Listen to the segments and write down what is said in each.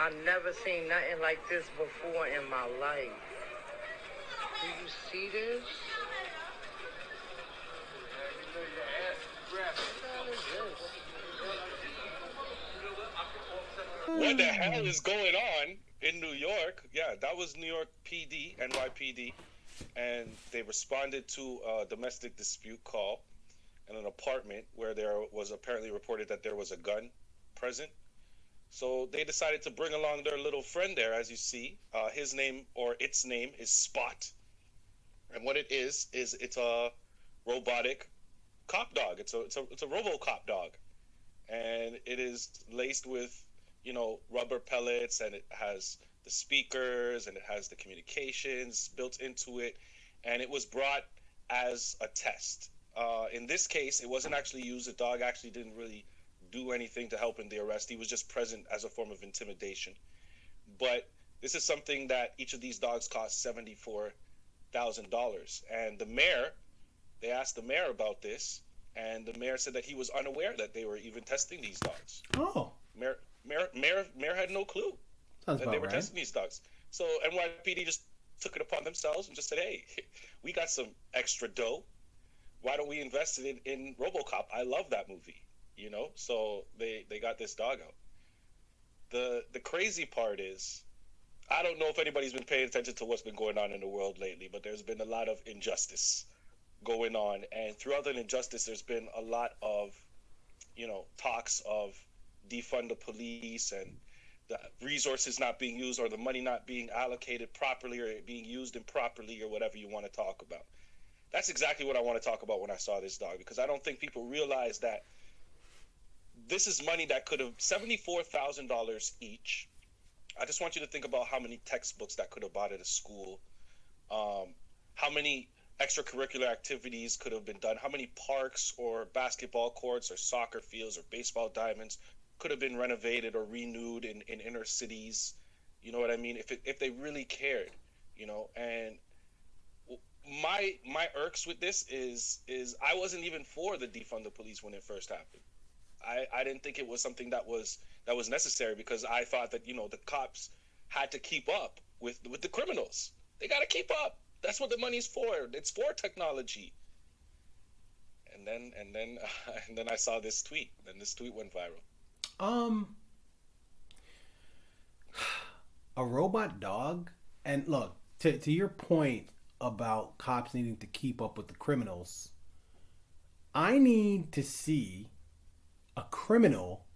I never seen nothing like this before in my life. Do you see this? What the hell is going on in New York? Yeah, that was New York PD, NYPD, and they responded to a domestic dispute call in an apartment where there was apparently reported that there was a gun present. So they decided to bring along their little friend there, as you see. His name, or its name, is Spot. And what it is it's a robotic cop dog. It's a RoboCop dog, and it is laced with rubber pellets, and it has the speakers and it has the communications built into it, and it was brought as a test. In this case, it wasn't actually used. The dog actually didn't really do anything to help in the arrest. He was just present as a form of intimidation. But this is something that each of these dogs cost $74,000, and they asked the mayor about this, and the mayor said that he was unaware that they were even testing these dogs. Oh. Mayor had no clue that they were testing these dogs. So NYPD just took it upon themselves and just said, hey, we got some extra dough. Why don't we invest it in RoboCop? I love that movie, So they got this dog out. The crazy part is, I don't know if anybody's been paying attention to what's been going on in the world lately, but there's been a lot of injustice going on. And throughout that injustice, there's been a lot of, talks of defund the police and the resources not being used, or the money not being allocated properly, or it being used improperly, or whatever you want to talk about. That's exactly what I want to talk about when I saw this dog, because I don't think people realize that this is money that could have $74,000 each. I just want you to think about how many textbooks that could have bought at a school, how many extracurricular activities could have been done, how many parks or basketball courts or soccer fields or baseball diamonds could have been renovated or renewed in inner cities. You know what I mean? If they really cared, and my irks with this is I wasn't even for the defund the police when it first happened. I didn't think it was something that was necessary, because I thought that the cops had to keep up with the criminals. They got to keep up. That's what the money's for. It's for technology. And then I saw this tweet. And this tweet went viral. A robot dog, and look, to your point about cops needing to keep up with the criminals, I need to see a criminal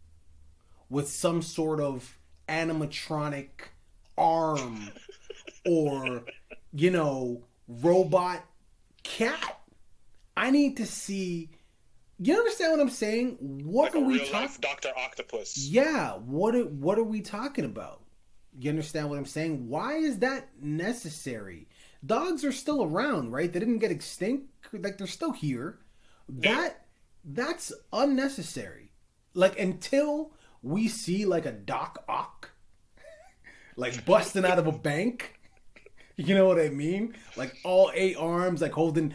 with some sort of animatronic arm or robot cat. I need to see. You understand what I'm saying? What like are we talking? Dr. Octopus. Yeah. What are we talking about? You understand what I'm saying? Why is that necessary? Dogs are still around, right? They didn't get extinct. Like, they're still here. That's unnecessary. Like, until we see like a Doc Ock like busting out of a bank. You know what I mean? Like all 8 arms, like holding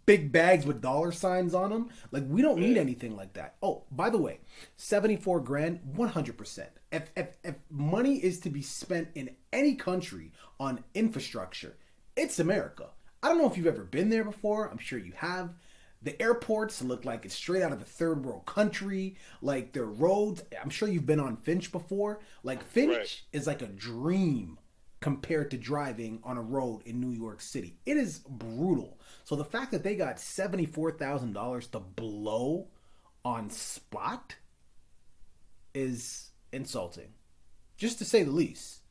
big bags with dollar signs on them. Like, we don't need anything like that. Oh, by the way, 74 grand, 100%. If money is to be spent in any country on infrastructure, it's America. I don't know if you've ever been there before. I'm sure you have. The airports look like it's straight out of a third world country. Like, their roads, I'm sure you've been on Finch before. Like, Finch is like a dream compared to driving on a road in New York City. It is brutal. So the fact that they got $74,000 to blow on Spot is insulting, just to say the least.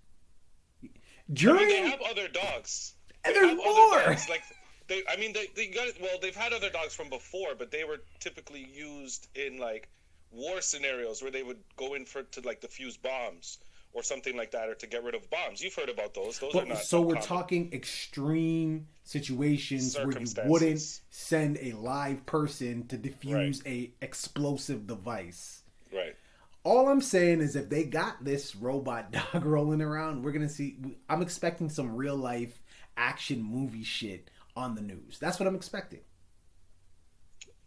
They have other dogs. And there's more. Like, they got it. Well, they've had other dogs from before, but they were typically used in like war scenarios where they would go in to like defuse bombs or something like that, or to get rid of bombs. You've heard about those. Those are not. So we're talking extreme situations where you wouldn't send a live person to defuse a explosive device. Right. All I'm saying is, if they got this robot dog rolling around, we're gonna see. I'm expecting some real life action movie shit on the news. That's what I'm expecting.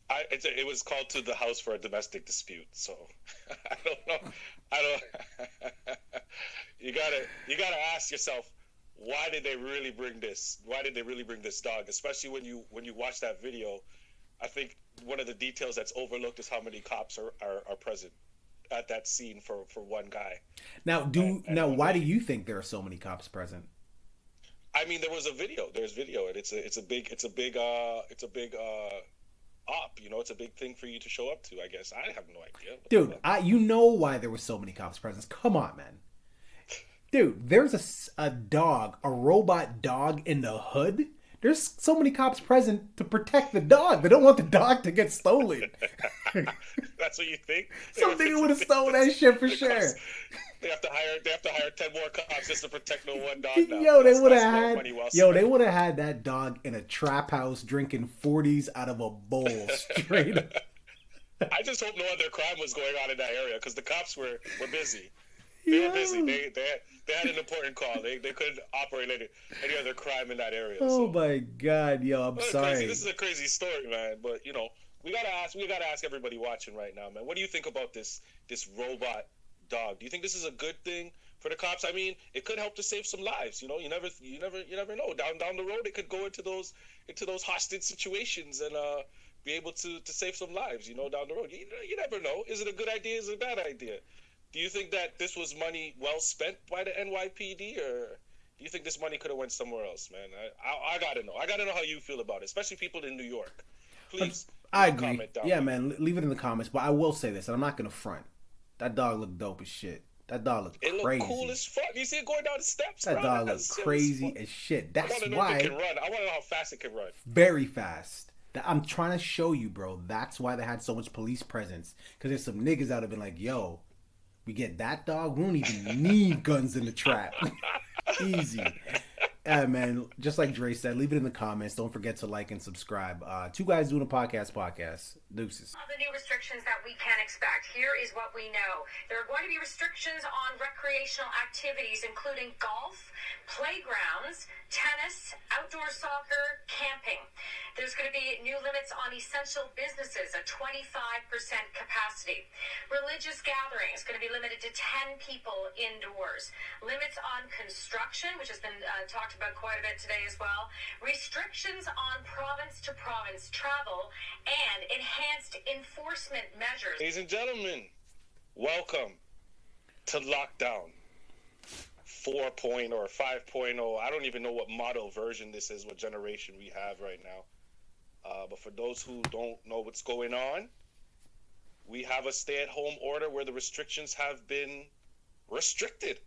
It was called to the house for a domestic dispute, so I don't know. You gotta ask yourself, why did they really bring this? Why did they really bring this dog? Especially when you watch that video, I think one of the details that's overlooked is how many cops are present at that scene for one guy. Now, why do you think there are so many cops present? I mean, there was a video. There's video, and it's a big op. You know, it's a big thing for you to show up to. I guess I have no idea. Dude, you know why there were so many cops present? Come on, man. Dude, there's a dog, a robot dog in the hood. There's so many cops present to protect the dog. They don't want the dog to get stolen. That's what you think? Some nigga would have stolen that shit for sure. They have to hire 10 more cops just to protect the one dog now. Yo, they would have had that dog in a trap house drinking 40s out of a bowl straight up. I just hope no other crime was going on in that area because the cops were busy. They were busy. They had an important call. They couldn't operate any other crime in that area. Oh my God, yo, I'm sorry. This is a crazy story, man. But you know, we gotta ask everybody watching right now, man. What do you think about this robot dog? Do you think this is a good thing for the cops? I mean, it could help to save some lives. You know, you never know. Down the road, it could go into those hostage situations and be able to save some lives. You know, down the road, you never know. Is it a good idea? Is it a bad idea? Do you think that this was money well spent by the NYPD, or do you think this money could have went somewhere else, man? I gotta know. I gotta know how you feel about it, especially people in New York. Please, I agree. Yeah, man, leave it in the comments. But I will say this, and I'm not gonna front. That dog looked dope as shit. That dog looked crazy. It looked cool as fuck. You see it going down the steps. That dog looked crazy as shit. That's why. I want to know how fast it can run. Very fast. I'm trying to show you, bro. That's why they had so much police presence. Because there's some niggas out there been like, yo, we get that dog, we don't even need guns in the trap. Easy. Yeah, man. Just like Dre said, leave it in the comments. Don't forget to like and subscribe. Two Guys Doing a Podcast. Deuces. All the new restrictions that we can expect. Here is what we know. There are going to be restrictions on recreational activities, including golf, playgrounds, tennis, outdoor soccer, camping. There's going to be new limits on essential businesses, a 25% capacity. Religious gatherings going to be limited to 10 people indoors. Limits on construction, which has been talked about quite a bit today as well. Restrictions on province-to-province travel and enhanced enforcement measures. Ladies and gentlemen, welcome to Lockdown 4.0 or 5.0. I don't even know what model version this is, what generation we have right now. But for those who don't know what's going on, we have a stay-at-home order where the restrictions have been restricted.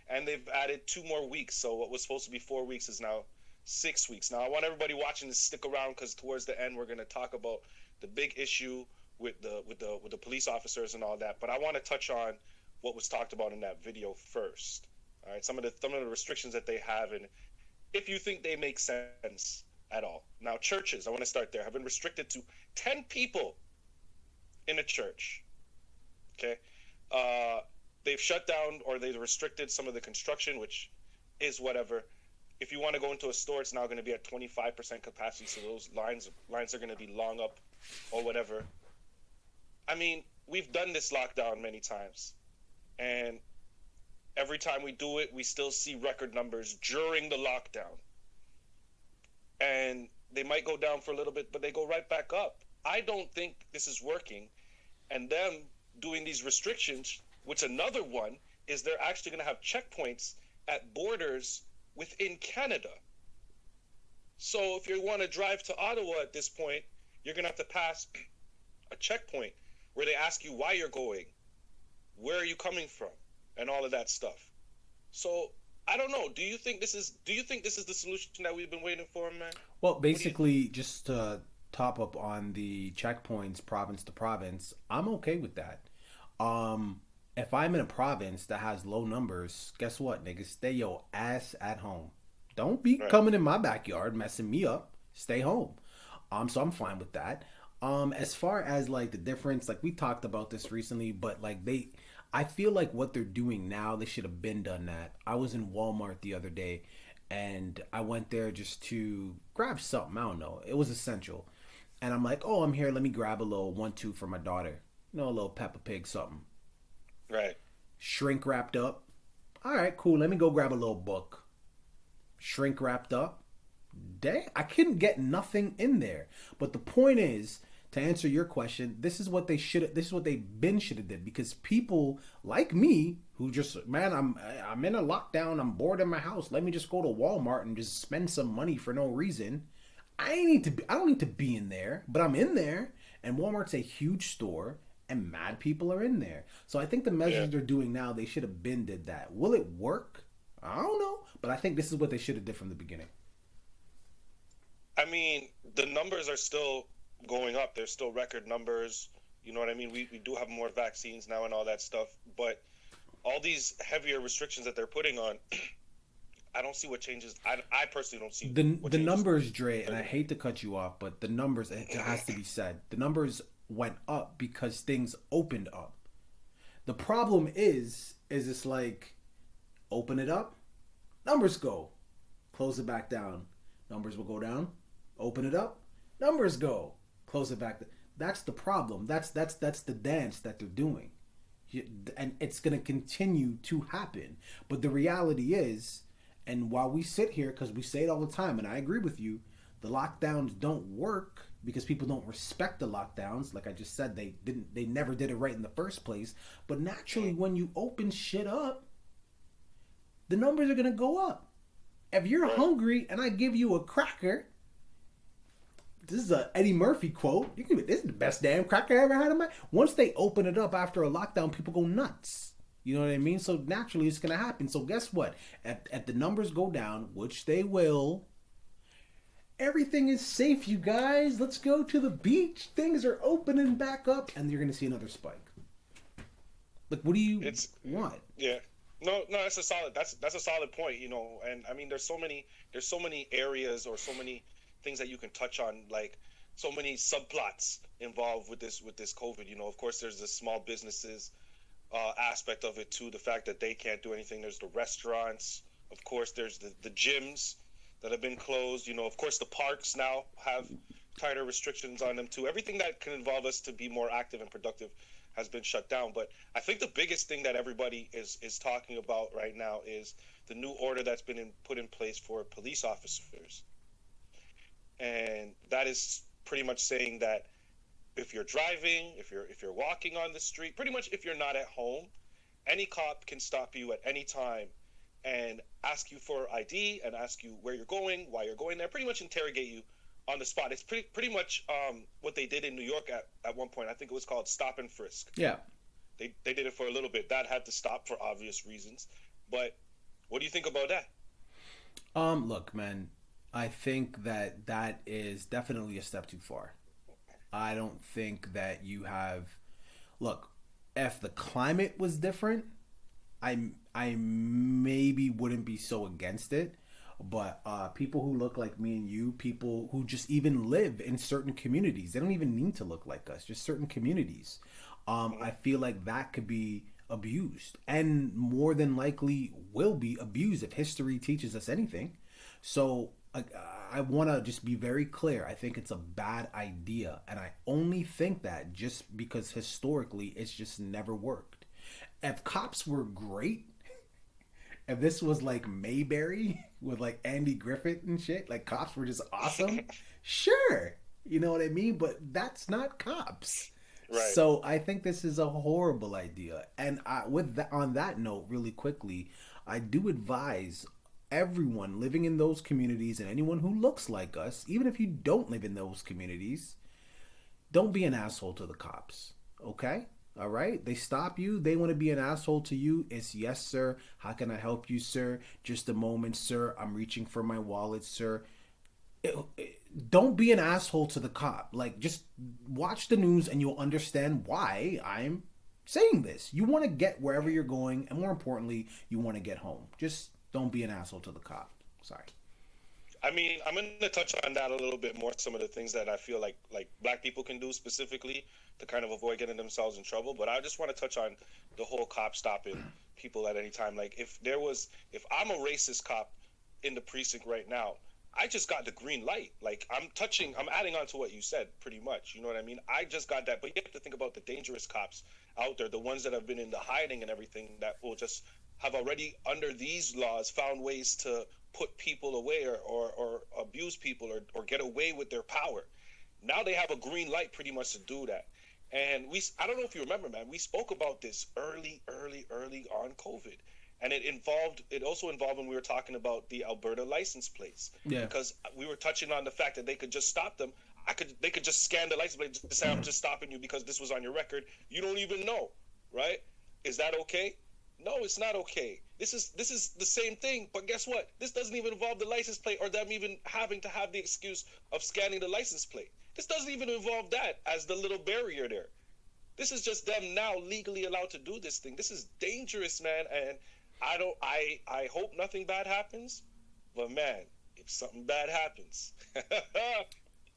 And they've added 2 more weeks. So what was supposed to be 4 weeks is now 6 weeks. Now, I want everybody watching to stick around because towards the end, we're going to talk about the big issue with the police officers and all that. But I want to touch on what was talked about in that video first. All right, some of the restrictions that they have, and if you think they make sense at all. Now, churches, I want to start there, have been restricted to 10 people in a church. Okay, they've shut down or they've restricted some of the construction, which is whatever. If you want to go into a store, it's now going to be at 25% capacity, so those lines are going to be long up or whatever. I mean, we've done this lockdown many times, and every time we do it, we still see record numbers during the lockdown. And they might go down for a little bit, but they go right back up. I don't think this is working. And them doing these restrictions, which another one is they're actually going to have checkpoints at borders within Canada. So if you want to drive to Ottawa at this point, you're going to have to pass a checkpoint where they ask you why you're going, where are you coming from, and all of that stuff. So I don't know. Do you think this is the solution that we've been waiting for, man? Well, basically, just to top up on the checkpoints, province to province, I'm okay with that. If I'm in a province that has low numbers, guess what, niggas? Stay your ass at home. Don't be coming in my backyard messing me up. Stay home. So I'm fine with that. As far as like the difference, like we talked about this recently, but like I feel like what they're doing now, they should have been done that. I was in Walmart the other day and I went there just to grab something. I don't know. It was essential. And I'm like, oh, I'm here. Let me grab a little 1-2 for my daughter. You know, a little Peppa Pig something. Right. Shrink wrapped up. All right, cool. Let me go grab a little book. Shrink wrapped up. I couldn't get nothing in there. But the point is, to answer your question, this is what they should. This is what they should have did, because people like me who just, man, I'm in a lockdown. I'm bored in my house. Let me just go to Walmart and just spend some money for no reason. I don't need to be in there, but I'm in there. And Walmart's a huge store, and mad people are in there. So I think the measures they're doing now, they should have did that. Will it work? I don't know, but I think this is what they should have did from the beginning. I mean, the numbers are still going up. There's still record numbers. You know what I mean? We do have more vaccines now and all that stuff. But all these heavier restrictions that they're putting on, I don't see what changes. I personally don't see the numbers, Dre, and I hate to cut you off, but the numbers, it has to be said. The numbers went up because things opened up. The problem is it's like, open it up, numbers go. Close it back down, numbers will go down. Open it up, numbers go. Close it back. That's the problem. That's the dance that they're doing. And it's going to continue to happen. But the reality is, and while we sit here, because we say it all the time, and I agree with you, the lockdowns don't work because people don't respect the lockdowns. Like I just said, they never did it right in the first place. But naturally, when you open shit up, the numbers are going to go up. If you're hungry and I give you a cracker, this is a Eddie Murphy quote. This is the best damn cracker I ever had in my. Once they open it up after a lockdown, people go nuts. You know what I mean? So naturally, it's gonna happen. So guess what? At the numbers go down, which they will, everything is safe, you guys. Let's go to the beach. Things are opening back up, and you're gonna see another spike. Like, what do you want? Yeah. No, that's a solid point, you know. And I mean, there's so many areas or so many things that you can touch on, like so many subplots involved with this COVID. You know, of course, there's the small businesses aspect of it too. The fact that they can't do anything. There's the restaurants. Of course, there's the gyms that have been closed. You know, of course, the parks now have tighter restrictions on them too. Everything that can involve us to be more active and productive has been shut down. But I think the biggest thing that everybody is talking about right now is the new order that's been put in place for police officers. And that is pretty much saying that if you're driving, if you're walking on the street, pretty much if you're not at home, any cop can stop you at any time and ask you for ID and ask you where you're going, why you're going there, pretty much interrogate you on the spot. It's pretty much what they did in New York at one point. I think it was called stop and frisk. Yeah. They did it for a little bit. That had to stop for obvious reasons. But what do you think about that? Look, man, I think that is definitely a step too far. I don't think that you have... Look, if the climate was different, I maybe wouldn't be so against it. But people who look like me and you, people who just even live in certain communities, they don't even need to look like us, just certain communities. I feel like that could be abused, and more than likely will be abused if history teaches us anything. So I want to just be very clear. I think it's a bad idea, and I only think that just because historically it's just never worked. If cops were great, if this was like Mayberry with like Andy Griffith and shit, like cops were just awesome, sure, you know what I mean? But that's not cops. Right. So I think this is a horrible idea. And on that note, really quickly, I do advise everyone living in those communities and anyone who looks like us, even if you don't live in those communities, don't be an asshole to the cops. Okay? All right? They stop you. They want to be an asshole to you. It's yes, sir. How can I help you, sir? Just a moment, sir. I'm reaching for my wallet, sir. Don't be an asshole to the cop. Like, just watch the news and you'll understand why I'm saying this. You want to get wherever you're going, and more importantly, you want to get home. Just don't be an asshole to the cop. Sorry. I mean, I'm going to touch on that a little bit more, some of the things that I feel like black people can do specifically to kind of avoid getting themselves in trouble. But I just want to touch on the whole cop stopping people at any time. Like, if I'm a racist cop in the precinct right now, I just got the green light. Like, I'm adding on to what you said pretty much. You know what I mean? I just got that. But you have to think about the dangerous cops out there, the ones that have been in the hiding and everything that will just have already, under these laws, found ways to put people away or abuse people or get away with their power. Now they have a green light pretty much to do that. And I don't know if you remember, man, we spoke about this early on COVID. And it also involved when we were talking about the Alberta license plates. Yeah. Because we were touching on the fact that they could just stop them. They could just scan the license plate to say, I'm just stopping you because this was on your record. You don't even know, right? Is that okay? No, it's not okay. This is the same thing, but guess what? This doesn't even involve the license plate or them even having to have the excuse of scanning the license plate. This doesn't even involve that as the little barrier there. This is just them now legally allowed to do this thing. This is dangerous, man, and I hope nothing bad happens, but man, if something bad happens,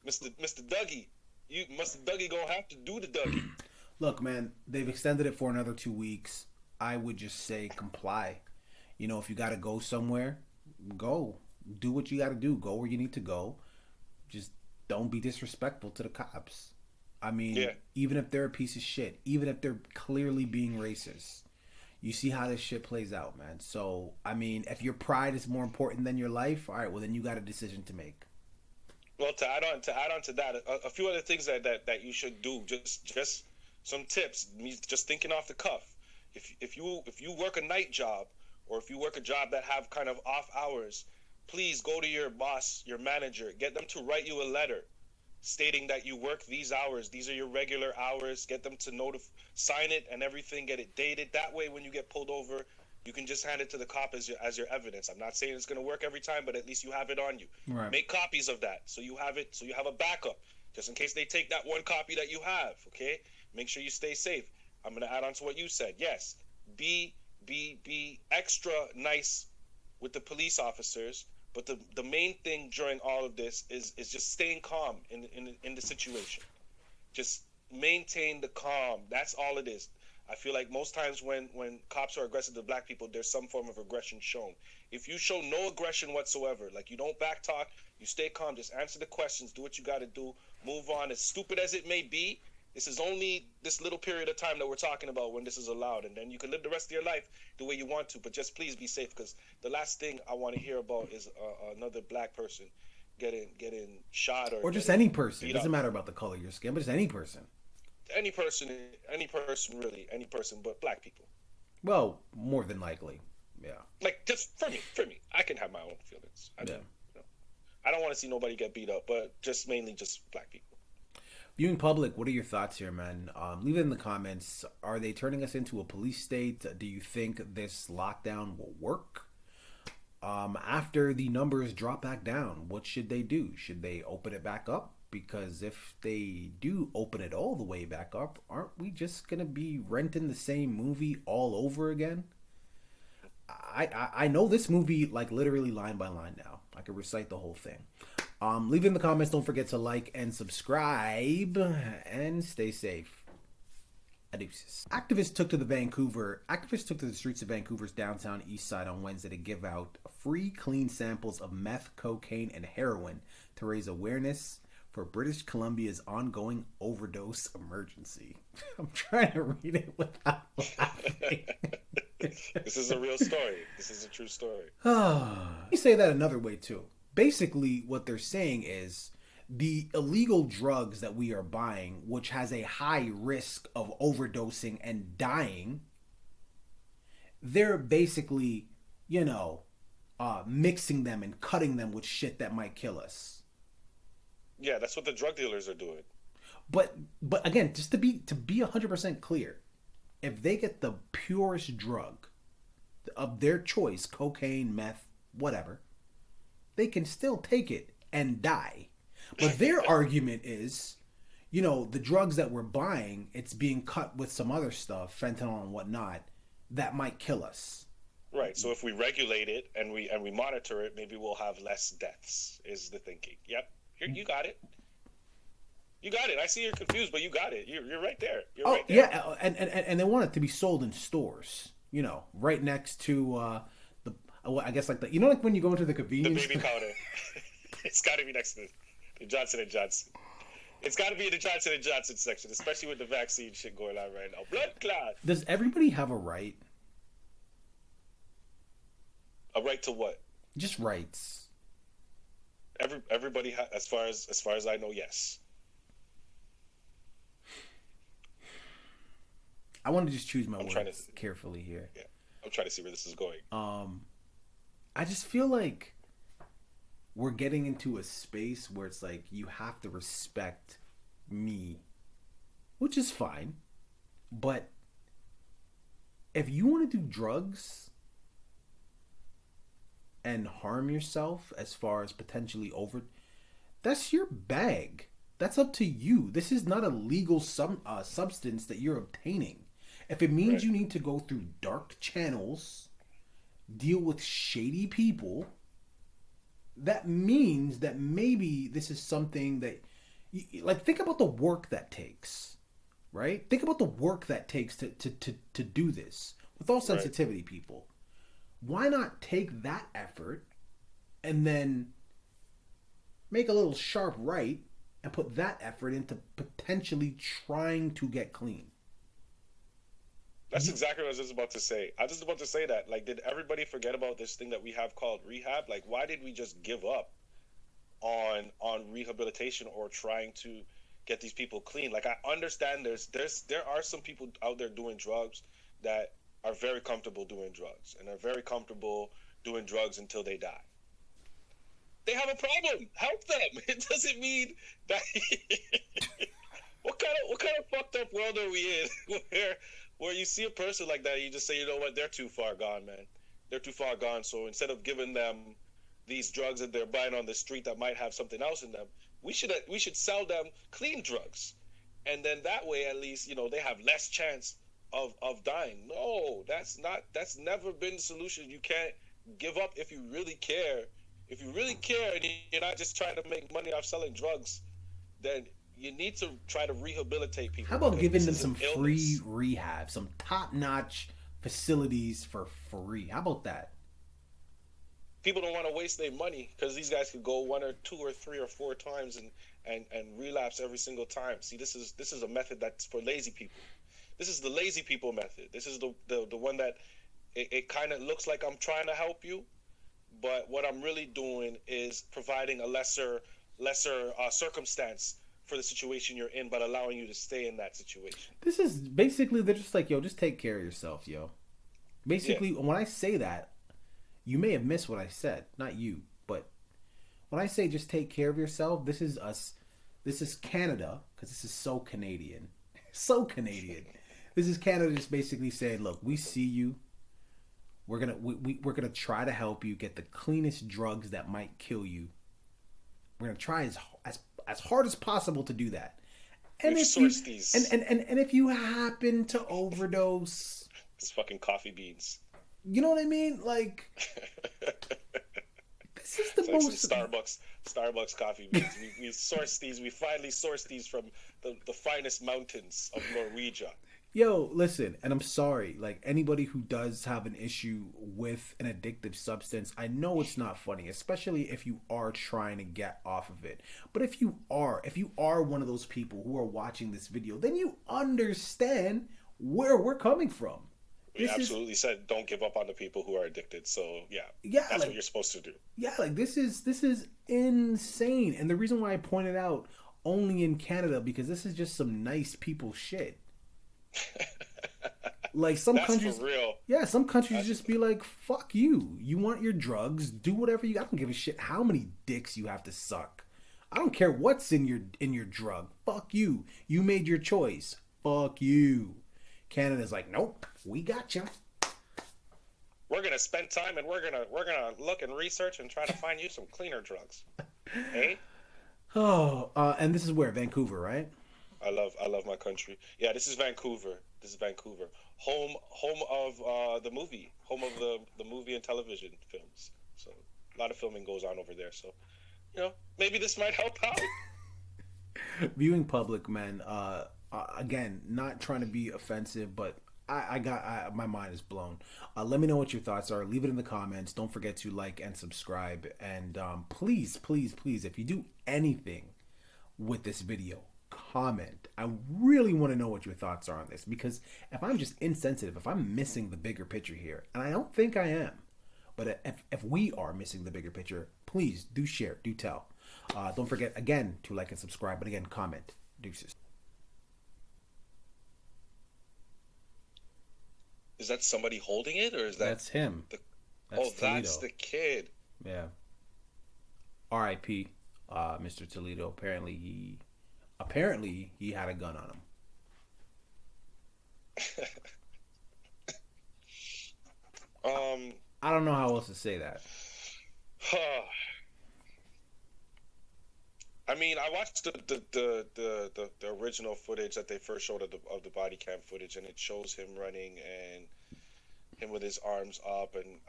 Mr. Dougie, Mr. Dougie gonna have to do the Dougie. Look, man, they've extended it for another 2 weeks. I would just say comply. You know, if you got to go somewhere, go. Do what you got to do. Go where you need to go. Just don't be disrespectful to the cops. I mean, even if they're a piece of shit, even if they're clearly being racist, you see how this shit plays out, man. So, I mean, if your pride is more important than your life, all right, well, then you got a decision to make. Well, to add on to that, a few other things that you should do, just some tips, just thinking off the cuff. If you work a night job, or if you work a job that have kind of off hours, please go to your boss, your manager, get them to write you a letter stating that you work these hours. These are your regular hours. Get them to sign it and everything, get it dated. That way, when you get pulled over, you can just hand it to the cop as your evidence. I'm not saying it's going to work every time, but at least you have it on you. Right. Make copies of that so you have it, so you have a backup just in case they take that one copy that you have. Okay, make sure you stay safe. I'm going to add on to what you said. Yes, be extra nice with the police officers, but the main thing during all of this is just staying calm in the situation. Just maintain the calm. That's all it is. I feel like most times when cops are aggressive to black people, there's some form of aggression shown. If you show no aggression whatsoever, like you don't backtalk, you stay calm, just answer the questions, do what you got to do, move on. As stupid as it may be, this is only this little period of time that we're talking about when this is allowed, and then you can live the rest of your life the way you want to, but just please be safe, because the last thing I want to hear about is another black person getting shot or just any person. It doesn't matter about the color of your skin, but just any person. Any person, really, any person, but black people. Well, more than likely, yeah. Like, just for me, I can have my own feelings. I don't want to see nobody get beat up, but just mainly just black people. Viewing public, what are your thoughts here, man? Leave it in the comments. Are they turning us into a police state? Do you think this lockdown will work? After the numbers drop back down, what should they do? Should they open it back up? Because if they do open it all the way back up, aren't we just going to be renting the same movie all over again? I know this movie like literally line by line now. I could recite the whole thing. Leave it in the comments. Don't forget to like and subscribe and stay safe. Adeuses. Activists took to the streets of Vancouver's downtown east side on Wednesday to give out free clean samples of meth, cocaine, and heroin to raise awareness for British Columbia's ongoing overdose emergency. I'm trying to read it without laughing. This is a real story. This is a true story. Let me say that another way too. Basically, what they're saying is the illegal drugs that we are buying, which has a high risk of overdosing and dying, they're basically, mixing them and cutting them with shit that might kill us. Yeah, that's what the drug dealers are doing. But again, just to be 100% clear, if they get the purest drug of their choice, cocaine, meth, whatever, they can still take it and die. But their argument is, the drugs that we're buying, it's being cut with some other stuff, fentanyl and whatnot, that might kill us. Right. So if we regulate it and we monitor it, maybe we'll have less deaths, is the thinking. Yep. You got it. You got it. I see you're confused, but you got it. You're right there. You're right there. Yeah, and they want it to be sold in stores, right next to I guess like like when you go into the convenience. The baby powder. It's got to be next to the Johnson & Johnson. It's got to be in the Johnson & Johnson section, especially with the vaccine shit going on right now. Blood clot. Does everybody have a right A right to what? Just rights. Everybody, as far as I know, yes. I want to just choose my words carefully here. Yeah, I'm trying to see where this is going. I just feel like we're getting into a space where it's like you have to respect me, which is fine. But if you want to do drugs and harm yourself as far as potentially that's your bag. That's up to you. This is not a legal substance that you're obtaining. If it means you need to go through dark channels, deal with shady people, that means that maybe this is something that, like, think about the work that takes, right? Think about the work that takes to do this. With all sensitivity, people, why not take that effort and then make a little sharp right and put that effort into potentially trying to get clean? That's exactly what I was just about to say. I was just about to say that. Like, did everybody forget about this thing that we have called rehab? Like, why did we just give up on rehabilitation or trying to get these people clean? Like, I understand there are some people out there doing drugs that are very comfortable doing drugs and are very comfortable doing drugs until they die. They have a problem. Help them. It doesn't mean that. What kind of fucked up world are we in where you see a person like that, you just say, you know what, they're too far gone, man. They're too far gone. So instead of giving them these drugs that they're buying on the street that might have something else in them, we should sell them clean drugs, and then that way at least, you know, they have less chance of dying. No, that's never been the solution. You can't give up if you really care. If you really care and you're not just trying to make money off selling drugs, then you need to try to rehabilitate people. How about giving them some free rehab, some top-notch facilities for free? How about that? People don't want to waste their money because these guys could go 1 or 2 or 3 or 4 times and relapse every single time. See, this is a method that's for lazy people. This is the lazy people method. This is the one that it kind of looks like I'm trying to help you, but what I'm really doing is providing a lesser circumstance for the situation you're in, but allowing you to stay in that situation. This is basically, they're just like, yo, just take care of yourself, yo. Basically, when I say that, you may have missed what I said. Not you, but when I say just take care of yourself, this is us. This is Canada, because this is so Canadian. So Canadian. This is Canada just basically saying, look, we see you. We're gonna try to help you get the cleanest drugs that might kill you. We're gonna try as hard as possible to do that. And if you happen to overdose, it's fucking coffee beans. You know what I mean? Like, this is the most like Starbucks coffee beans. We finally source these from the finest mountains of Norwegia. Yo, listen, and I'm sorry, like, anybody who does have an issue with an addictive substance, I know it's not funny, especially if you are trying to get off of it. But if you are one of those people who are watching this video, then you understand where we're coming from. We absolutely said don't give up on the people who are addicted. So yeah, that's what you're supposed to do. Yeah, like this is insane. And the reason why I pointed out only in Canada, because this is just some nice people shit. Like some countries, for real. Yeah, some countries just be like, fuck you. You want your drugs, do whatever I don't give a shit how many dicks you have to suck. I don't care what's in your drug. Fuck you. You made your choice. Fuck you. Canada's like, nope, we got you. We're gonna spend time and we're gonna look and research and try to find you some cleaner drugs. Hey. And this is where, Vancouver, right? I love my country. Yeah, this is Vancouver. Home of the movie, home of the movie and television films. So a lot of filming goes on over there. So, you know, maybe this might help out. Viewing public, man. Again, not trying to be offensive, but my mind is blown. Let me know what your thoughts are. Leave it in the comments. Don't forget to like and subscribe. And please, if you do anything with this video, comment. I really want to know what your thoughts are on this, because if I'm just insensitive, if I'm missing the bigger picture here, and I don't think I am, But if we are missing the bigger picture, please do share, do tell. Don't forget, again, to like and subscribe. But again, comment. Deuces. Is that somebody holding it, or is that... That's him. That's that's the kid. Yeah. R.I.P. Mr. Toledo. Apparently he had a gun on him. I don't know how else to say that. I mean, I watched the original footage that they first showed of the body cam footage, and it shows him running and him with his arms up, and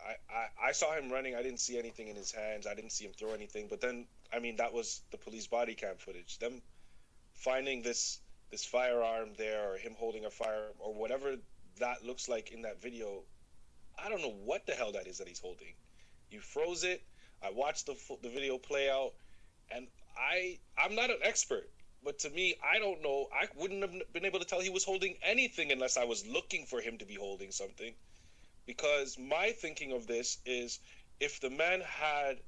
I saw him running. I didn't see anything in his hands. I didn't see him throw anything. But then, I mean, that was the police body cam footage. Them finding this firearm there, or him holding a firearm, or whatever that looks like in that video. I don't know what the hell that is that he's holding. You froze it. I watched the video play out, and I'm not an expert, but to me, I don't know. I wouldn't have been able to tell he was holding anything unless I was looking for him to be holding something. Because my thinking of this is, if the man had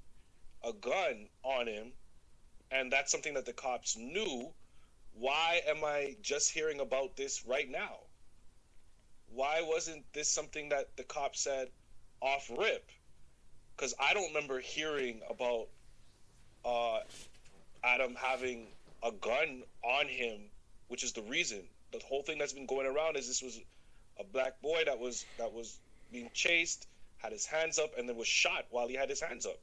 a gun on him, and that's something that the cops knew, why am I just hearing about this right now? Why wasn't this something that the cops said off rip? Because I don't remember hearing about Adam having a gun on him, which is the reason. The whole thing that's been going around is this was a black boy that was being chased, had his hands up, and then was shot while he had his hands up.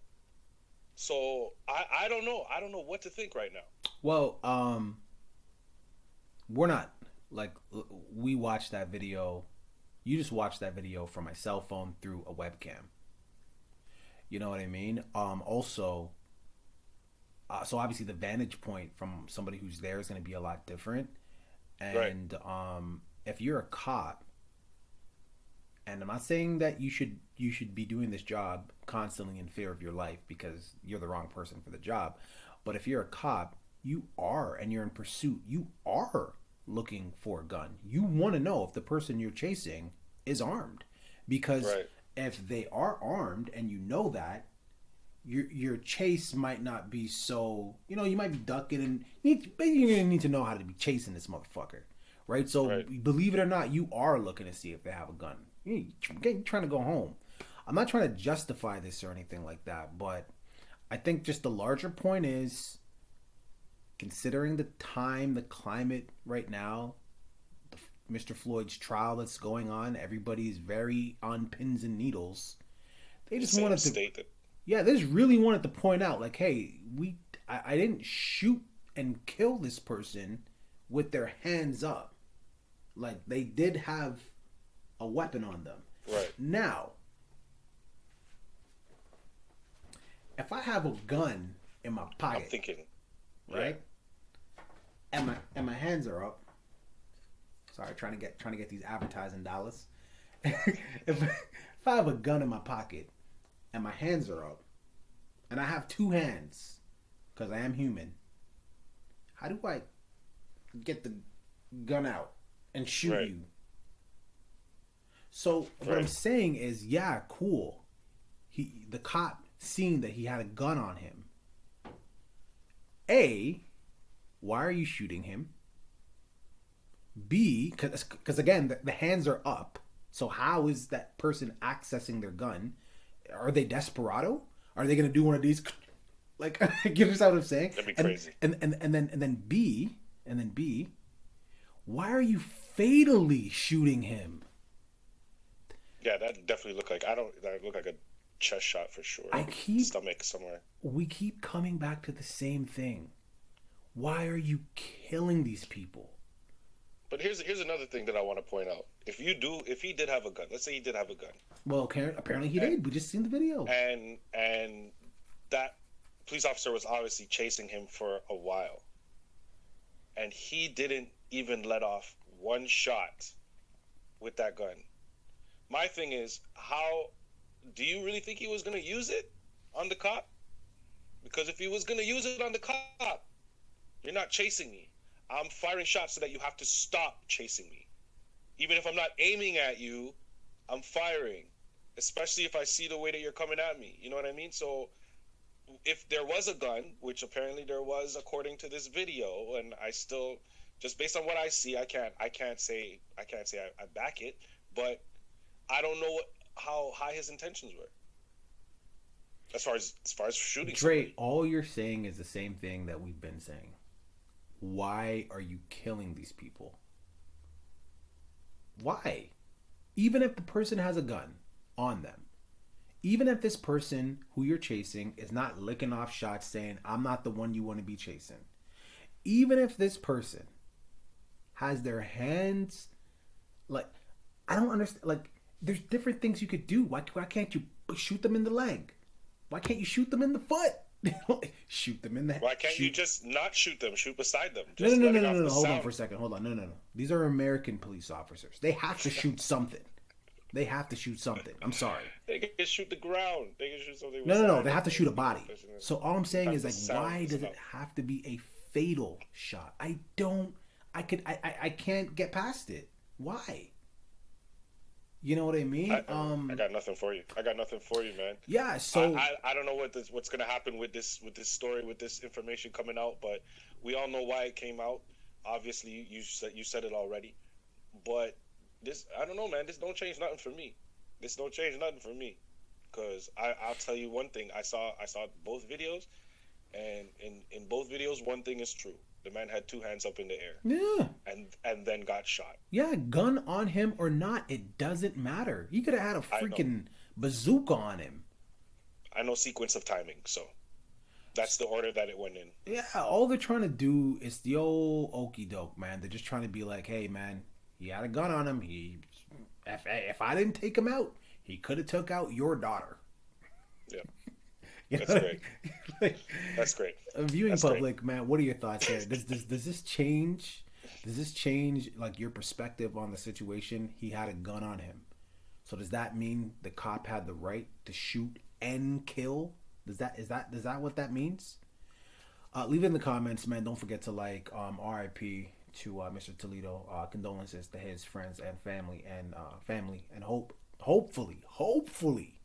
So I don't know. I don't know what to think right now. Well, we're not, like, we watched that video. You just watched that video from my cell phone through a webcam. You know what I mean? Also, so obviously the vantage point from somebody who's there is going to be a lot different. And right. If you're a cop, and I'm not saying that you should be doing this job constantly in fear of your life because you're the wrong person for the job, but if you're a cop, you are, and you're in pursuit, you are looking for a gun. You want to know if the person you're chasing is armed, because right. If they are armed and you know that, your chase might not be so, you might be ducking, and you're gonna need to know how to be chasing this motherfucker, right? So right. Believe it or not, you are looking to see if they have a gun. You're trying to go home. I'm not trying to justify this or anything like that, but I think just the larger point is, considering the time, the climate right now, Mr. Floyd's trial that's going on, everybody's very on pins and needles. They just wanted to, they just really wanted to point out, like, hey, I didn't shoot and kill this person with their hands up. Like, they did have a weapon on them. Right. Now, if I have a gun in my pocket, I'm thinking, right, and my hands are up. Sorry, trying to get these advertising dollars. if I have a gun in my pocket and my hands are up, and I have two hands because I am human, how do I get the gun out and shoot right. you? So what I'm saying is, yeah, cool. The cop seen that he had a gun on him. A, why are you shooting him? B, because again, the hands are up. So how is that person accessing their gun? Are they desperado? Are they going to do one of these? Like, you understand what I'm saying? That'd be crazy. And then B, why are you fatally shooting him? Yeah, that definitely looked like that looked like a chest shot for sure. Stomach somewhere. We keep coming back to the same thing. Why are you killing these people? But here's another thing that I want to point out. If he did have a gun, let's say he did have a gun. Well, apparently he did. We just seen the video. And that police officer was obviously chasing him for a while. And he didn't even let off one shot with that gun. My thing is, how do you really think he was going to use it on the cop? Because if he was going to use it on the cop, you're not chasing me. I'm firing shots so that you have to stop chasing me. Even if I'm not aiming at you, I'm firing. especially if I see the way that you're coming at me. You know what I mean? So if there was a gun, which apparently there was according to this video, and I still, just based on what I see, I can't say I back it, but I don't know how high his intentions were. As far as shooting somebody. All you're saying is the same thing that we've been saying. Why are you killing these people? Why? Even if the person has a gun on them, even if this person who you're chasing is not licking off shots saying, I'm not the one you want to be chasing, even if this person has their hands, like, I don't understand, like, there's different things you could do. Why can't you shoot them in the leg? Why can't you shoot them in the foot? Shoot them in the head. Why can't you just not shoot them? Shoot beside them. Just no. Hold on for a second. Hold on. No. These are American police officers. They have to shoot something. They have to shoot something. I'm sorry. They can shoot the ground. They can shoot something. No. They have to shoot a body. So all I'm saying is, like, why does it have to be a fatal shot? I can't get past it. Why? You know what I mean? I got nothing for you. Man. Yeah. So I don't know what's gonna happen with this story, with this information coming out, but we all know why it came out. Obviously, you said it already, but this, I don't know, man. This don't change nothing for me. Because I'll tell you one thing. I saw both videos, and in both videos, one thing is true. The man had two hands up in the air. Yeah. And then got shot. Yeah, gun on him or not, it doesn't matter. He could have had a freaking bazooka on him. I know sequence of timing, so that's the order that it went in. Yeah, all they're trying to do is the old okey doke, man. They're just trying to be like, hey, man, he had a gun on him. If I didn't take him out, he could have took out your daughter. Yeah. That's great. That's great. Viewing public, man, what are your thoughts here? Does this change? Does this change, like, your perspective on the situation? He had a gun on him, so does that mean the cop had the right to shoot and kill? Is that what that means? Leave it in the comments, man. Don't forget to like. R.I.P. to Mr. Toledo. Condolences to his friends and family, and hopefully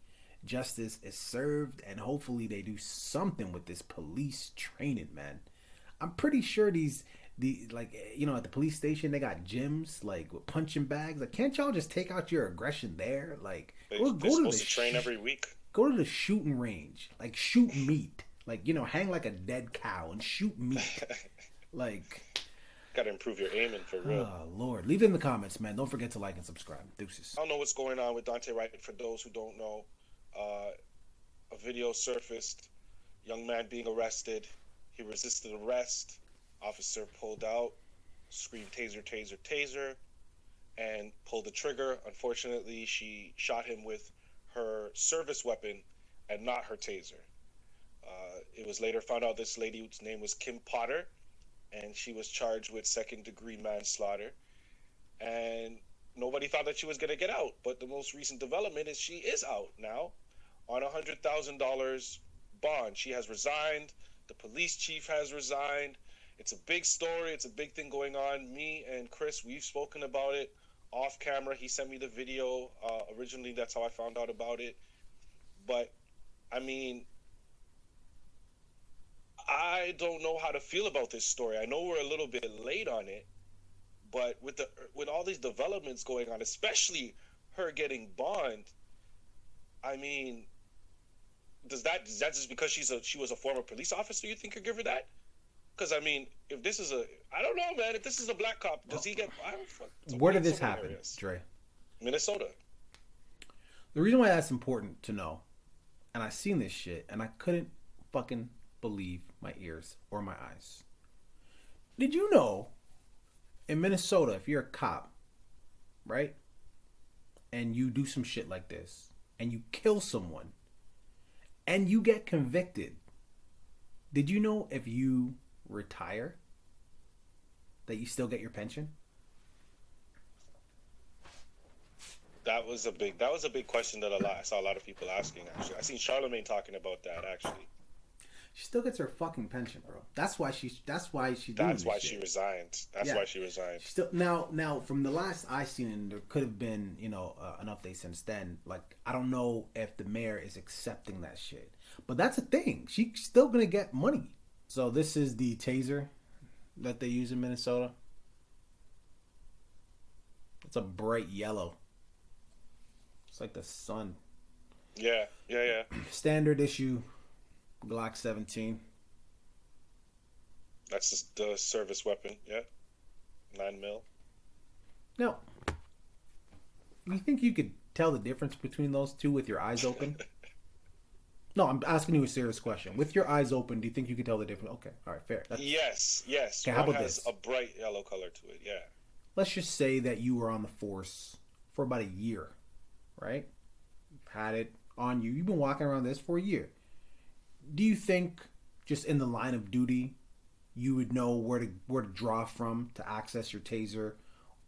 justice is served, and hopefully they do something with this police training, man. I'm pretty sure at the police station they got gyms like with punching bags. Like, can't y'all just take out your aggression there? Like, they're supposed to train every week. Go to the shooting range, like, shoot meat, like, hang like a dead cow and shoot meat. Like, gotta improve your aiming for real. Oh Lord, leave it in the comments, man. Don't forget to like and subscribe. Deuces. I don't know what's going on with Daunte Wright. For those who don't know, a video surfaced, young man being arrested. He resisted arrest. Officer pulled out, screamed taser, taser, taser, and pulled the trigger. Unfortunately, she shot him with her service weapon and not her taser. It was later found out this lady's name was Kim Potter, and she was charged with second-degree manslaughter. And nobody thought that she was going to get out. But the most recent development is she is out now on a $100,000 bond. She has resigned. The police chief has resigned. It's a big story. It's a big thing going on. Me and Chris, we've spoken about it off camera. He sent me the video. Originally, that's how I found out about it. But, I mean, I don't know how to feel about this story. I know we're a little bit late on it, but with all these developments going on, especially her getting bond, I mean, is that just because she was a former police officer? You think you give her that? Because, I mean, if this is I don't know, man. If this is a black cop, does he get? I don't fuck. Where did this happen, Dre? Minnesota. The reason why that's important to know, and I seen this shit, and I couldn't fucking believe my ears or my eyes. Did you know, in Minnesota, if you're a cop, right, and you do some shit like this, and you kill someone, and you get convicted, did you know if you retire that you still get your pension? That was a big question that I saw a lot of people asking. Actually, I seen Charlemagne talking about that. Actually, She still gets her fucking pension, bro. That's why she's doing this That's why shit. she resigned. That's why she resigned. Still now from the last I seen, and there could have been an update since then. Like I don't know if the mayor is accepting that shit, but that's a thing. She's still gonna get money. So this is the taser that they use in Minnesota. It's a bright yellow. It's like the sun. Yeah. Standard issue Glock 17. That's just the service weapon, yeah. 9mm. Now, you think you could tell the difference between those two with your eyes open? No, I'm asking you a serious question. With your eyes open, do you think you could tell the difference? Okay, all right, fair. Yes. Okay, how about has this? A bright yellow color to it, yeah. Let's just say that you were on the force for about a year, right? You've had it on you. You've been walking around this for a year. Do you think, just in the line of duty, you would know where to draw from to access your taser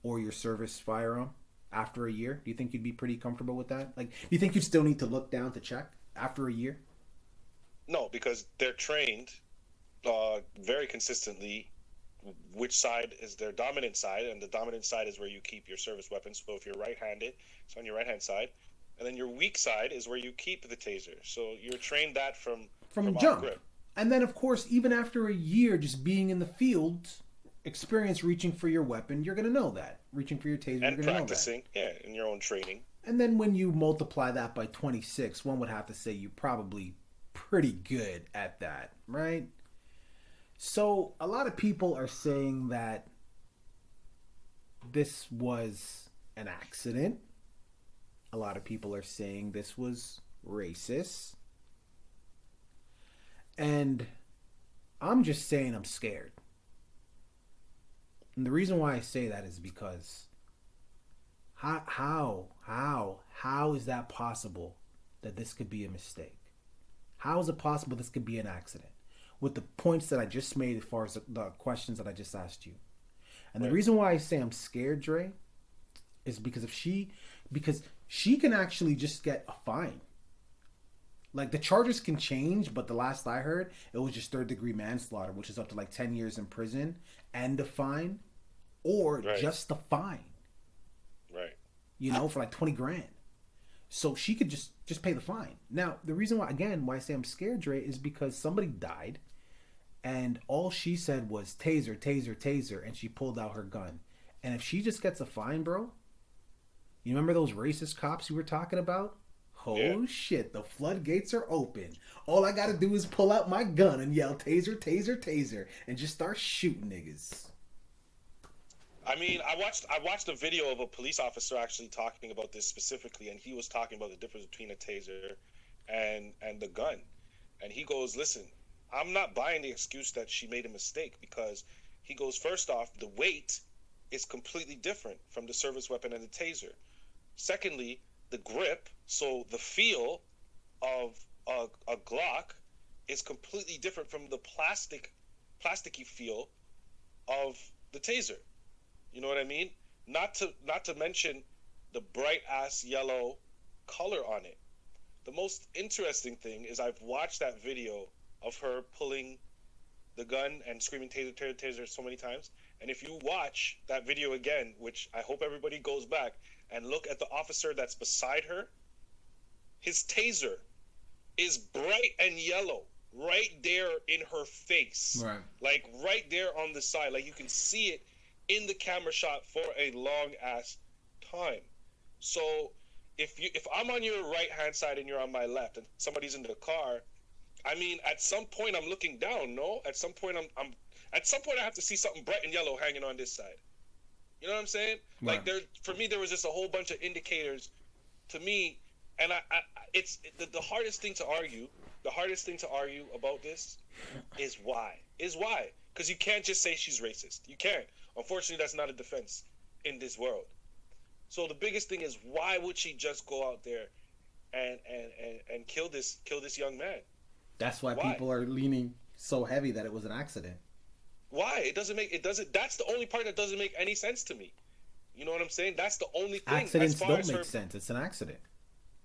or your service firearm after a year? Do you think you'd be pretty comfortable with that? Like, do you think you'd still need to look down to check after a year? No, because they're trained very consistently which side is their dominant side, and the dominant side is where you keep your service weapons. So if you're right-handed, it's on your right-hand side. And then your weak side is where you keep the taser. So you're trained that from jump. grip. And then, of course, even after a year just being in the field, experience reaching for your weapon, you're going to know that. Reaching for your taser, you're going to know that. And practicing, in your own training. And then when you multiply that by 26, one would have to say you're probably pretty good at that, right? So a lot of people are saying that this was an accident. A lot of people are saying this was racist. And I'm just saying I'm scared. And the reason why I say that is because how is that possible that this could be a mistake? How is it possible this could be an accident? With the points that I just made as far as the questions that I just asked you. And the reason why I say I'm scared, Dre, is because she can actually just get a fine. Like, the charges can change, but the last I heard, it was just third-degree manslaughter, which is up to like 10 years in prison and a fine, or just a fine. Right. You know, for like 20 grand. So she could just pay the fine. Now, the reason why I say I'm scared, Dre, is because somebody died, and all she said was taser, taser, taser, and she pulled out her gun. And if she just gets a fine, bro, you remember those racist cops you were talking about? Oh, shit, the floodgates are open. All I gotta do is pull out my gun and yell taser, taser, taser, and just start shooting niggas. I mean, I watched a video of a police officer actually talking about this specifically, and he was talking about the difference between a taser and the gun. And he goes, listen, I'm not buying the excuse that she made a mistake, because he goes, first off, the weight is completely different from the service weapon and the taser. Secondly, the grip, so the feel of a Glock is completely different from the plasticky feel of the taser. You know what I mean? Not to mention the bright ass yellow color on it. The most interesting thing is I've watched that video of her pulling the gun and screaming taser, taser, taser so many times. And if you watch that video again, which I hope everybody goes back and look at the officer that's beside her, his taser is bright and yellow right there in her face. Right. Like right there on the side. Like you can see it in the camera shot for a long ass time. So if I'm on your right hand side and you're on my left and somebody's in the car, I mean, at some point I'm looking down, no? At some point I have to see something bright and yellow hanging on this side. You know what I'm saying? Right. Like for me there was just a whole bunch of indicators to me, and it's the hardest thing to argue. The hardest thing to argue about this is why. Because you can't just say she's racist. You can't. Unfortunately, that's not a defense in this world. So the biggest thing is, why would she just go out there and kill this young man? That's why people are leaning so heavy that it was an accident. Why? That's the only part that doesn't make any sense to me. You know what I'm saying? That's the only thing. Accidents don't make sense. It's an accident.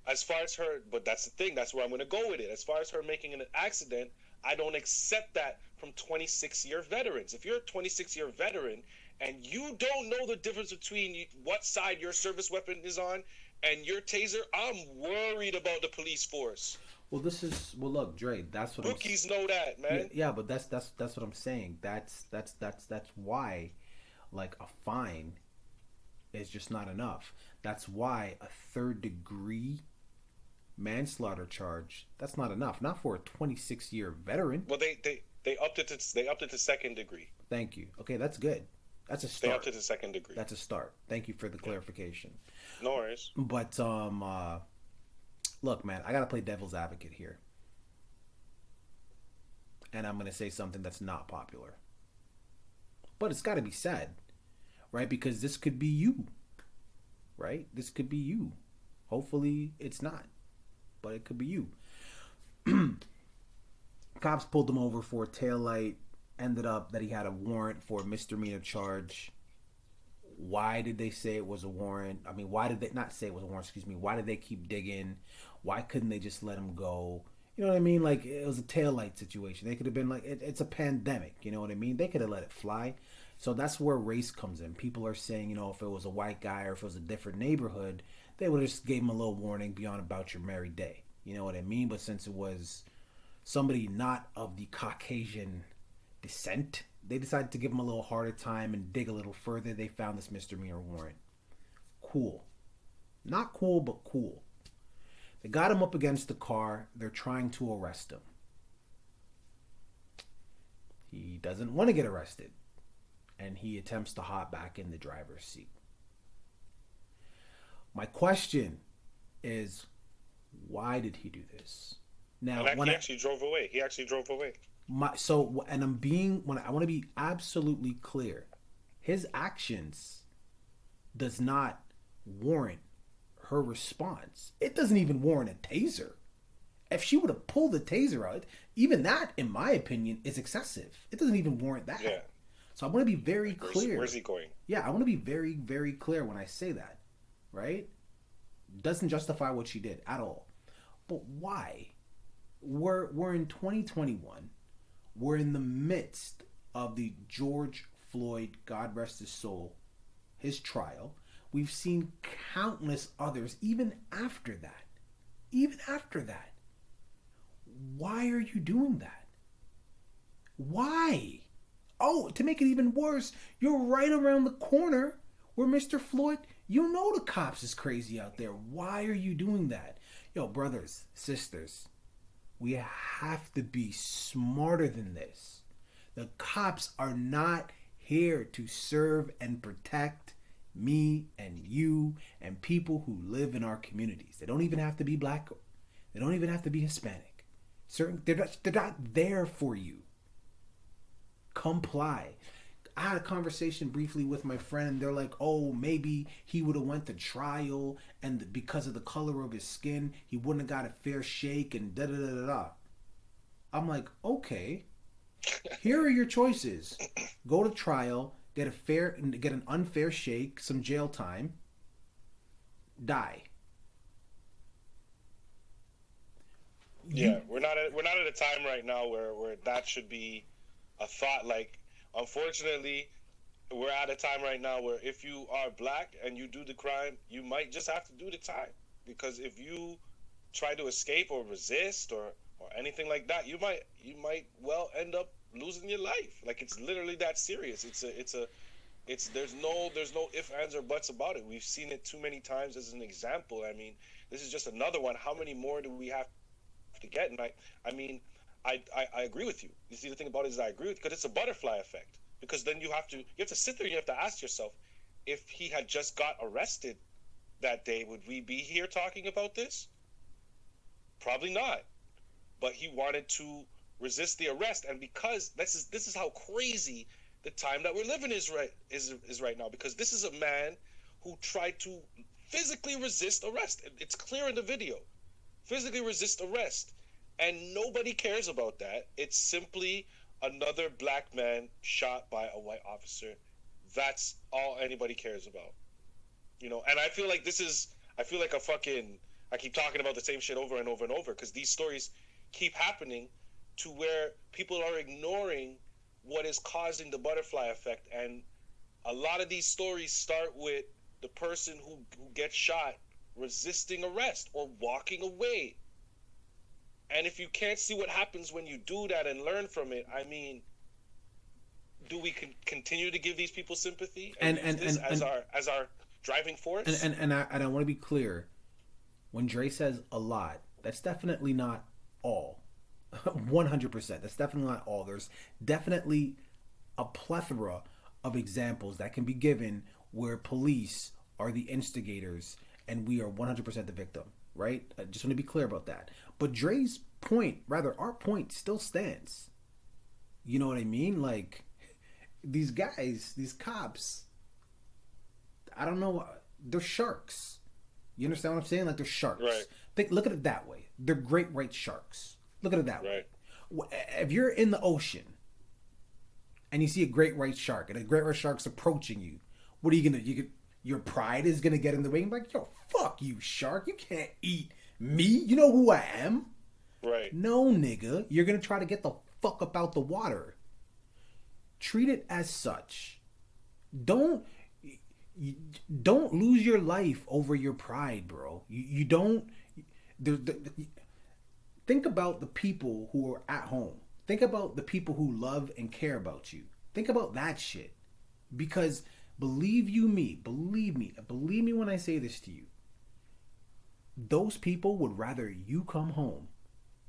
As far as her, but that's the thing. That's where I'm going to go with it. As far as her making an accident, I don't accept that from 26-year veterans. If you're a 26-year veteran and you don't know the difference between what side your service weapon is on and your taser, I'm worried about the police force. Well, look, Dre. That's what rookies know that, man. Yeah, but that's what I'm saying. That's why, like, a fine is just not enough. That's why a 3rd-degree manslaughter charge, that's not enough. Not for a 26-year veteran. Well, they upped it to 2nd degree. Thank you. Okay, that's good. That's a start. They upped it to 2nd degree. That's a start. Thank you for the clarification. No worries. But look, man, I gotta play devil's advocate here, and I'm gonna say something that's not popular, but it's got to be said, right? Because this could be you, right? This could be you. Hopefully, it's not, but it could be you. Cops pulled him over for a taillight. Ended up that he had a warrant for a misdemeanor charge. Why did they say it was a warrant? I mean, why did they not say it was a warrant? Excuse me. Why did they keep digging? Why couldn't they just let him go? You know what I mean? Like, it was a taillight situation. They could have been like, it's a pandemic. You know what I mean? They could have let it fly. So that's where race comes in. People are saying, you know, if it was a white guy or if it was a different neighborhood, they would have just gave him a little warning, be on about your merry day. You know what I mean? But since it was somebody not of the Caucasian descent, they decided to give him a little harder time and dig a little further. They found this misdemeanor warrant. Cool. Not cool, but cool. They got him up against the car. They're trying to arrest him. He doesn't want to get arrested, and he attempts to hop back in the driver's seat. My question is, why did he do this? Now, he actually drove away. I want to be absolutely clear. His actions does not warrant her response. It doesn't even warrant a taser. If she would have pulled the taser out, even that, in my opinion, is excessive. It doesn't even warrant that. Yeah. So I want to be very clear. Where's he going? Yeah, I want to be very, very clear when I say that. Right? Doesn't justify what she did at all. But why? We're in 2021. We're in the midst of the George Floyd, God rest his soul, his trial. We've seen countless others, even after that. Why are you doing that? Why? Oh, to make it even worse, you're right around the corner where Mr. Floyd, you know the cops is crazy out there. Why are you doing that? Yo, brothers, sisters, we have to be smarter than this. The cops are not here to serve and protect me and you and people who live in our communities. They don't even have to be black. They don't even have to be Hispanic. They're not there for you. Comply. I had a conversation briefly with my friend, and they're like, oh, maybe he would have went to trial, and because of the color of his skin, he wouldn't have got a fair shake, and da-da-da-da-da. I'm like, okay, here are your choices. Go to trial, get an unfair shake, some jail time, die. Yeah, we're not at a time right now where that should be a thought. Like, unfortunately, we're at a time right now where if you are black and you do the crime, you might just have to do the time. Because if you try to escape or resist or anything like that, you might well end up losing your life. Like, it's literally that serious. There's no ifs, ands, or buts about it. We've seen it too many times as an example. I mean, this is just another one. How many more do we have to get? And I agree with you. You see, the thing about it is I agree with you because it's a butterfly effect. Because then you have to sit there and you have to ask yourself, if he had just got arrested that day, would we be here talking about this? Probably not. But he wanted to resist the arrest, and because this is how crazy the time that we're living is right now. Because this is a man who tried to physically resist arrest. It's clear in the video. Physically resist arrest. And nobody cares about that. It's simply another black man shot by a white officer. That's all anybody cares about. You know, and I feel like I keep talking about the same shit over and over and over because these stories keep happening to where people are ignoring what is causing the butterfly effect. And a lot of these stories start with the person who gets shot resisting arrest or walking away. And if you can't see what happens when you do that and learn from it, I mean, do we continue to give these people sympathy and use this as our driving force? And I want to be clear. When Dre says a lot, that's definitely not all. 100%. That's definitely not all. There's definitely a plethora of examples that can be given where police are the instigators and we are 100% the victim, right? I just want to be clear about that. But Dre's point, rather our point, still stands. You know what I mean? Like, these guys, these cops, I don't know, they're sharks. You understand what I'm saying? Like, they're sharks. Right. Look at it that way. They're great white sharks. Look at it that right. way. If you're in the ocean and you see a great white shark and a great white shark's approaching you, what are you gonna do? Your pride is gonna get in the way and be like, yo, fuck you, shark. You can't eat me. You know who I am? Right. No, nigga. You're gonna try to get the fuck up out the water. Treat it as such. Don't lose your life over your pride, bro. You don't. Think about the people who are at home. Think about the people who love and care about you. Think about that shit. Because believe me when I say this to you. Those people would rather you come home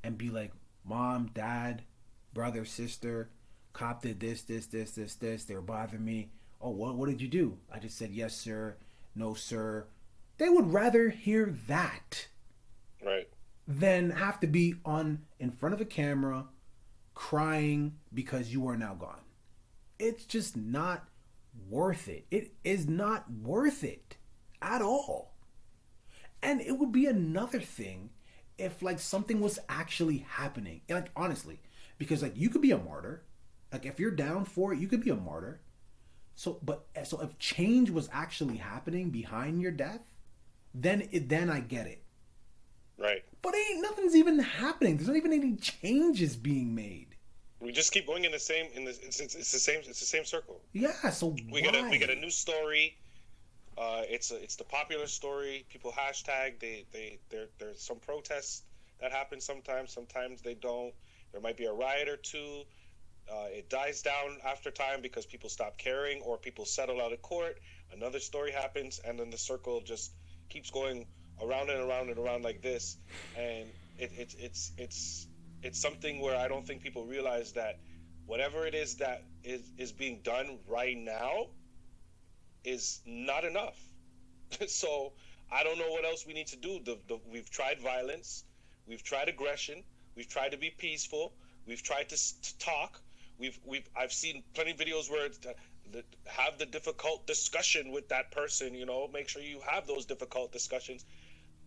and be like, mom, dad, brother, sister, cop did this. They were bothering me. Oh, what did you do? I just said, yes, sir. No, sir. They would rather hear that. Right. Than have to be in front of a camera crying because you are now gone. It's just not worth it. It is not worth it at all. And it would be another thing if like something was actually happening. Like, honestly, because like you could be a martyr. Like, if you're down for it, you could be a martyr. So if change was actually happening behind your death, then I get it. Right. But nothing's even happening. There's not even any changes being made. We just keep going in the same. It's the same circle. Yeah. So we get a new story. It's the popular story. People hashtag. There's some protests that happen sometimes. Sometimes they don't. There might be a riot or two. It dies down after time because people stop caring or people settle out of court. Another story happens, and then the circle just keeps going around and around and around like this. And it's something where I don't think people realize that whatever it is that is being done right now is not enough. So I don't know what else we need to do. We've tried violence, we've tried aggression, we've tried to be peaceful, we've tried to talk. I've seen plenty of videos where have the difficult discussion with that person. You know, make sure you have those difficult discussions.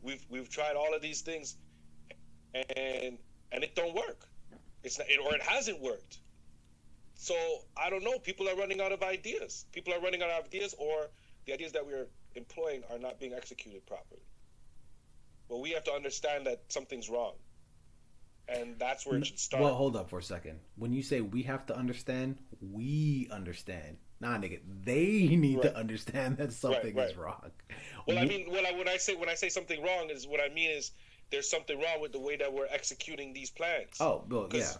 We've tried all of these things, and it don't work. Or it hasn't worked. So I don't know. People are running out of ideas. People are running out of ideas, or the ideas that we're employing are not being executed properly. But we have to understand that something's wrong. And that's where it should start. Well, hold up for a second. When you say we have to understand, we understand. Nah, nigga, they need to understand that something is wrong. Well, I mean, when I say something wrong is what I mean is there's something wrong with the way that we're executing these plans. Oh, well, yeah.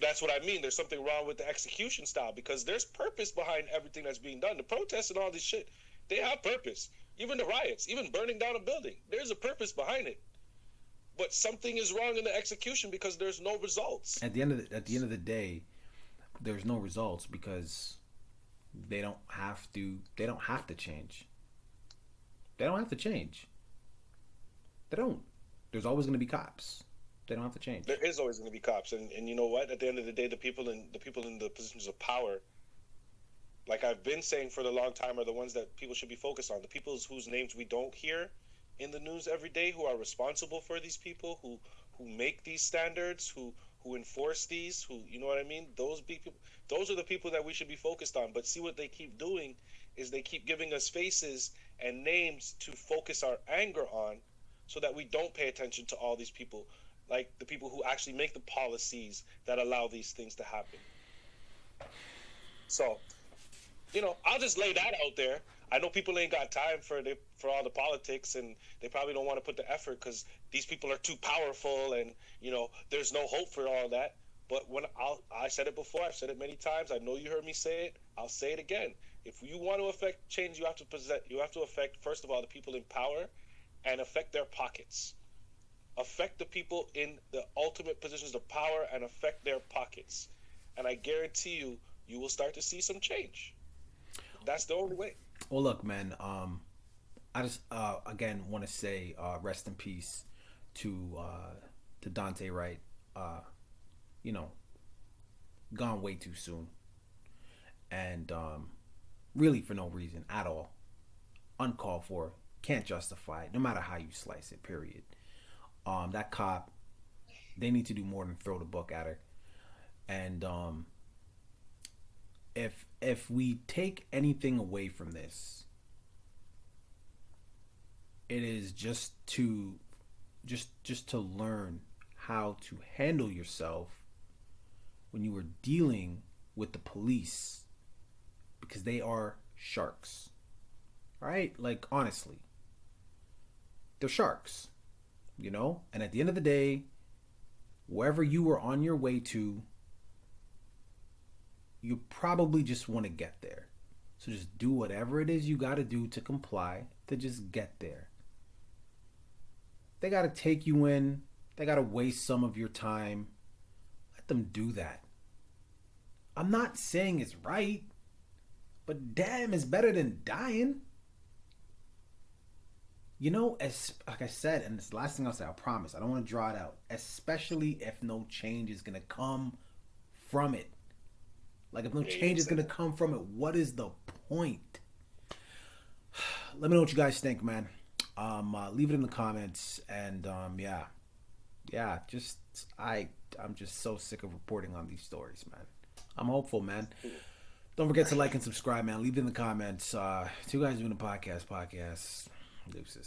That's what I mean. There's something wrong with the execution style because there's purpose behind everything that's being done. The protests and all this shit, they have purpose. Even the riots, even burning down a building, there's a purpose behind it. But something is wrong in the execution because there's no results. At the end of the day, there's no results because they don't have to change. They don't have to change. They don't. There's always going to be cops. They don't have to change. There is always going to be cops, and you know what? At the end of the day, the people in the positions of power, like I've been saying for the long time, are the ones that people should be focused on. The people whose names we don't hear in the news every day, who are responsible for these people, who make these standards, who enforce these, who, you know what I mean? Those are the people that we should be focused on. But see what they keep doing is they keep giving us faces and names to focus our anger on, so that we don't pay attention to all these people, like the people who actually make the policies that allow these things to happen. So, I'll just lay that out there. I know people ain't got time for all the politics, and they probably don't want to put the effort because these people are too powerful, and there's no hope for all that. But I said it before, I've said it many times. I know you heard me say it. I'll say it again. If you want to affect change, you have to affect, first of all, the people in power, and affect their pockets. Affect the people in the ultimate positions of power and affect their pockets. And I guarantee you will start to see some change. That's the only way. Well, look, man, I just, again, want to say rest in peace to Daunte Wright. Gone way too soon. And really for no reason at all. Uncalled for. Can't justify it, no matter how you slice it, period. That cop, they need to do more than throw the book at her. And if we take anything away from this, it is just to learn how to handle yourself when you are dealing with the police, because they are sharks. Right? Like, honestly, they're sharks, and at the end of the day, wherever you are on your way to, you probably just want to get there. So just do whatever it is you got to do to comply to just get there. They got to take you in. They got to waste some of your time. Let them do that. I'm not saying it's right, but damn, it's better than dying. As like I said, and this last thing I'll say, I promise, I don't want to draw it out, especially if no change is going to come from it. Like, if no change is going to come from it, what is the point? Let me know what you guys think, man. Leave it in the comments. And, I'm just so sick of reporting on these stories, man. I'm hopeful, man. Don't forget to like and subscribe, man. Leave it in the comments. Two guys doing a podcast. Deuces.